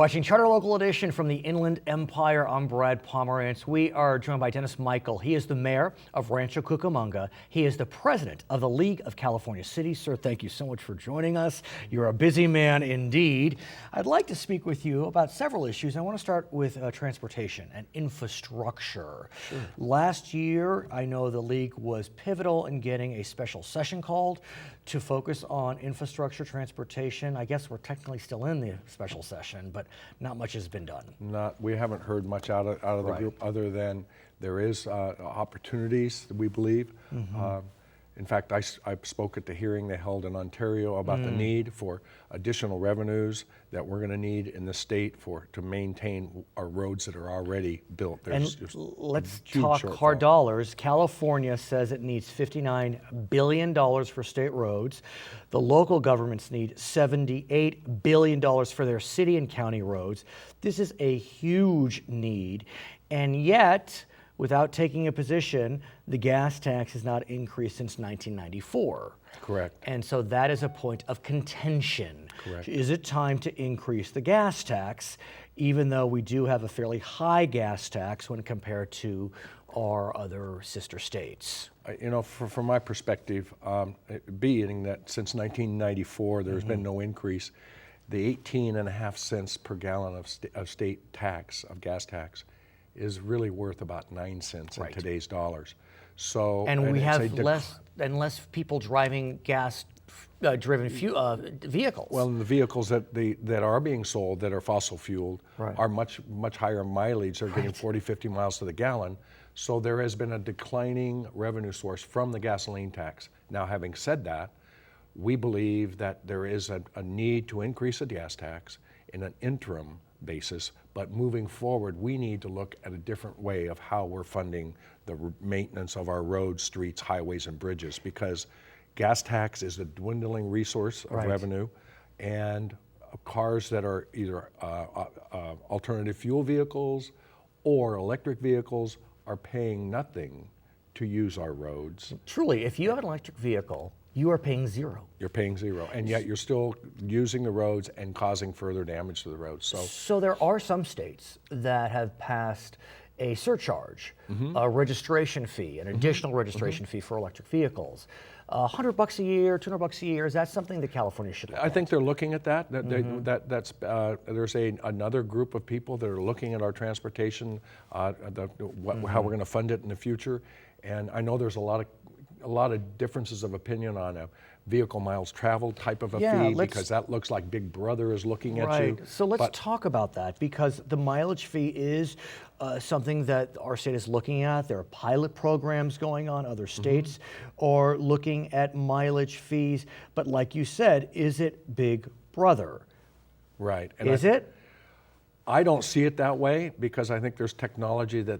watching Charter Local Edition from the Inland Empire. I'm Brad Pomerance. We are joined by Dennis Michael. He is the mayor of Rancho Cucamonga. He is the president of the League of California Cities. Sir, thank you so much for joining us. You're a busy man indeed. I'd like to speak with you about several issues. I want to start with transportation and infrastructure. Sure. Last year, I know the League was pivotal in getting a special session called to focus on infrastructure, transportation. I guess we're technically still in the special session, but not much has been done. We haven't heard much out of the group other than there is opportunities, we believe. In fact, I spoke at the hearing they held in Ontario about the need for additional revenues that we're going to need in the state to maintain our roads that are already built. And let's talk hard dollars. California says it needs $59 billion for state roads. The local governments need $78 billion for their city and county roads. This is a huge need, and yet, without taking a position, the gas tax has not increased since 1994. Correct. And so that is a point of contention. Correct. Is it time to increase the gas tax, even though we do have a fairly high gas tax when compared to our other sister states? You know, from my perspective, being that since 1994 there's been no increase, the 18.5 cents per gallon of state tax, of gas tax, is really worth about 9 cents in today's dollars. So, and we have less people driving gas-driven vehicles. Well, and the vehicles that are being sold that are fossil fueled are much higher mileage. They're getting 40, 50 miles to the gallon. So there has been a declining revenue source from the gasoline tax. Now, having said that, we believe that there is a need to increase the gas tax in an interim basis, but moving forward, we need to look at a different way of how we're funding the maintenance of our roads, streets, highways, and bridges, because gas tax is a dwindling resource of revenue, and cars that are either alternative fuel vehicles or electric vehicles are paying nothing to use our roads. Truly, if you have an electric vehicle, you are paying zero. You're paying zero, and yet you're still using the roads and causing further damage to the roads. So there are some states that have passed a surcharge, a registration fee, an additional registration fee for electric vehicles. $100 a year, $200 a year, is that something that California should look at? I think they're looking at that. There's another group of people that are looking at our transportation, how we're going to fund it in the future. And I know there's a lot of differences of opinion on a vehicle miles traveled type of a fee, because that looks like Big Brother is looking at you. So let's talk about that, because the mileage fee is something that our state is looking at. There are pilot programs going on. Other states are looking at mileage fees. But like you said, is it Big Brother? Right. And is it? I don't see it that way, because I think there's technology that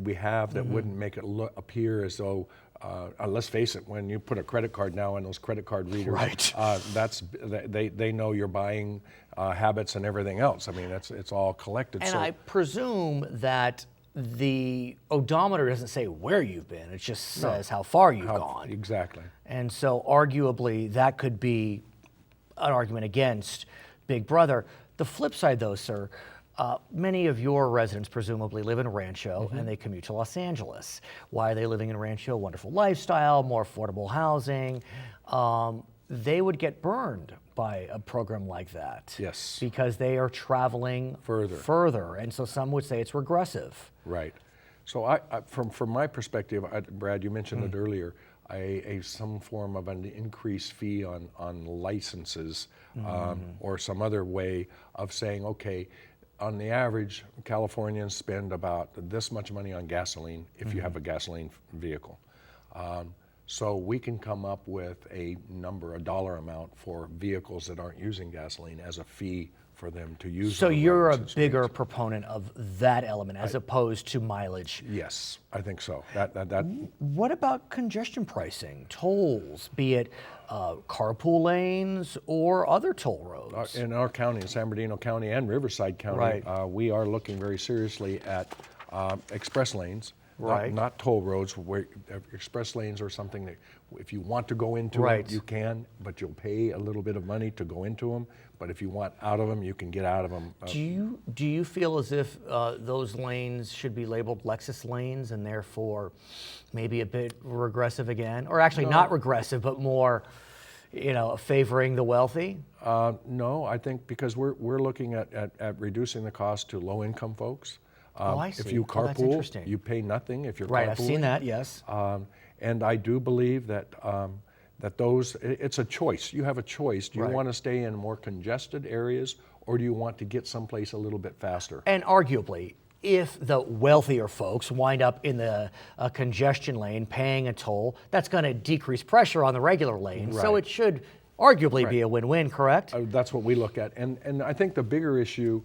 we have that wouldn't make it appear as though, let's face it, when you put a credit card now in those credit card readers, they know your buying habits and everything else. I mean, it's all collected. And I presume that the odometer doesn't say where you've been; it just says how far you've gone. Exactly. And so, arguably, that could be an argument against Big Brother. The flip side, though, sir, many of your residents presumably live in Rancho and they commute to Los Angeles. Why are they living in Rancho? Wonderful lifestyle, more affordable housing. They would get burned by a program like that. Yes. Because they are traveling further. And so some would say it's regressive. Right. So from my perspective, Brad, you mentioned it earlier, some form of an increased fee on licenses or some other way of saying, okay, on the average, Californians spend about this much money on gasoline if you have a gasoline vehicle. So we can come up with a dollar amount for vehicles that aren't using gasoline as a fee for them to use. So you're a bigger proponent of that element as opposed to mileage? Yes, I think so. What about congestion pricing, tolls, be it carpool lanes or other toll roads? In our county, in San Bernardino County and Riverside County, we are looking very seriously at express lanes Right. Not toll roads, where express lanes are something that if you want to go into Right. them, you can, but you'll pay a little bit of money to go into them. But if you want out of them, you can get out of them. Do you feel as if those lanes should be labeled Lexus lanes and therefore maybe a bit regressive again, or actually not regressive, but more, favoring the wealthy? No, I think because we're looking at reducing the cost to low-income folks. I see. If you Oh, that's carpool, interesting. you pay nothing if you're Right, carpooling. I've seen that, yes. And I do believe that it's a choice. You have a choice. Do you Right. want to stay in more congested areas, or do you want to get someplace a little bit faster? And arguably, if the wealthier folks wind up in the congestion lane paying a toll, that's going to decrease pressure on the regular lane. So Right. it should arguably be a win-win, correct? That's what we look at. And I think the bigger issue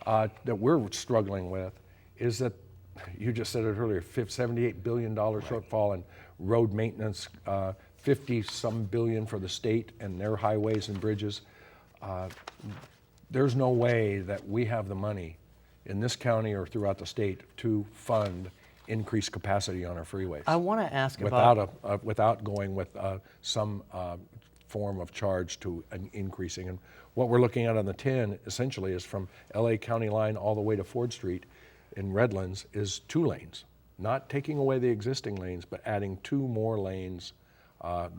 that we're struggling with is that, you just said it earlier, $78 billion shortfall in road maintenance, 50-some billion for the state and their highways and bridges. There's no way that we have the money in this county or throughout the state to fund increased capacity on our freeways. I want to ask about... without going with some form of charge to an increasing. And what we're looking at on the 10 essentially is from LA County line all the way to Ford Street in Redlands is 2 lanes, not taking away the existing lanes, but adding 2 more lanes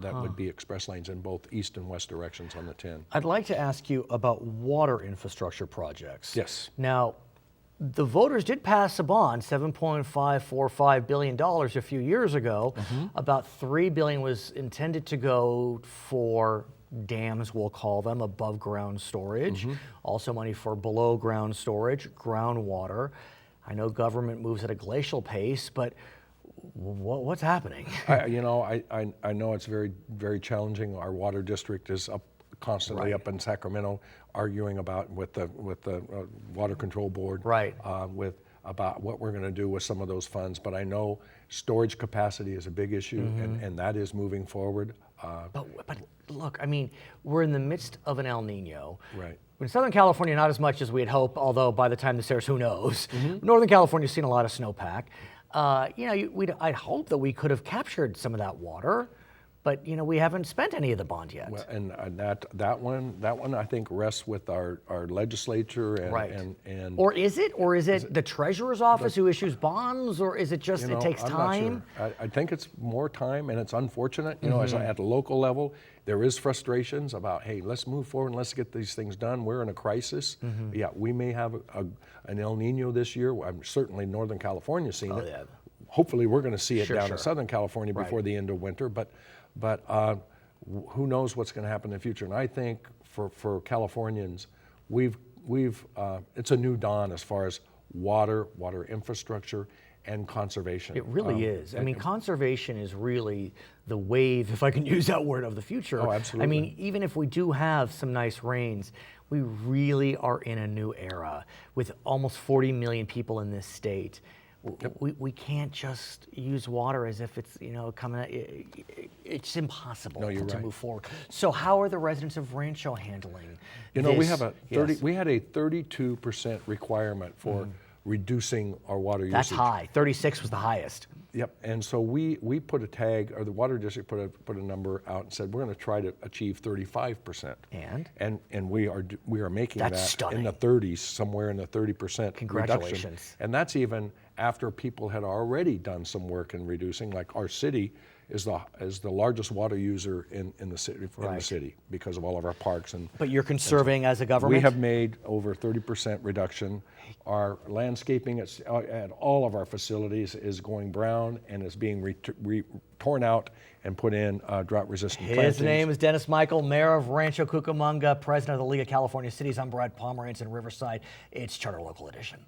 that would be express lanes in both east and west directions on the 10. I'd like to ask you about water infrastructure projects. Yes. Now, the voters did pass a bond, $7.545 billion a few years ago. About $3 billion was intended to go for dams, we'll call them, above ground storage. Also money for below ground storage, groundwater. I know government moves at a glacial pace, but what's happening? I know it's very, very challenging. Our water district is constantly up in Sacramento arguing about with the water control board about what we're going to do with some of those funds. But I know storage capacity is a big issue, and that is moving forward. But look, I mean, we're in the midst of an El Nino. Right. In Southern California, not as much as we had hoped, although by the time this airs, who knows? Northern California's seen a lot of snowpack. I'd hope that we could have captured some of that water, but we haven't spent any of the bond yet. Well, and that one I think rests with our legislature and or is it the treasurer's office who issues bonds, or is it just it takes I'm time? Not sure. I think it's more time, and it's unfortunate. As at the local level, there is frustrations about, hey, let's move forward and let's get these things done. We're in a crisis. Yeah, we may have an El Nino this year. I'm certainly Northern California seeing it. Yeah. Hopefully, we're going to see it down in Sure. Southern California before the end of winter. But who knows what's going to happen in the future? And I think for Californians, it's a new dawn as far as water infrastructure, and conservation. It really is. I mean, conservation is really the wave, if I can use that word, of the future. Oh, absolutely. I mean, even if we do have some nice rains, we really are in a new era with almost 40 million people in this state. We can't just use water as if it's coming. It's impossible to move forward. So how are the residents of Rancho handling this? We have we had a 32% requirement for reducing our water usage. That's high. 36 was the highest. Yep. And so we put a tag, or the water district put a number out and said we're going to try to achieve 35%. And we are making that stunning. in the 30s, somewhere in the 30% Congratulations. reduction. And that's even after people had already done some work in reducing. Like our city is the largest water user in the city because of all of our parks But you're conserving as a government? We have made over 30% reduction. Our landscaping at all of our facilities is going brown and is being torn out and put in drought-resistant plantings. His name is Dennis Michael, Mayor of Rancho Cucamonga, President of the League of California Cities. I'm Brad Pomerance in Riverside. It's Charter Local Edition.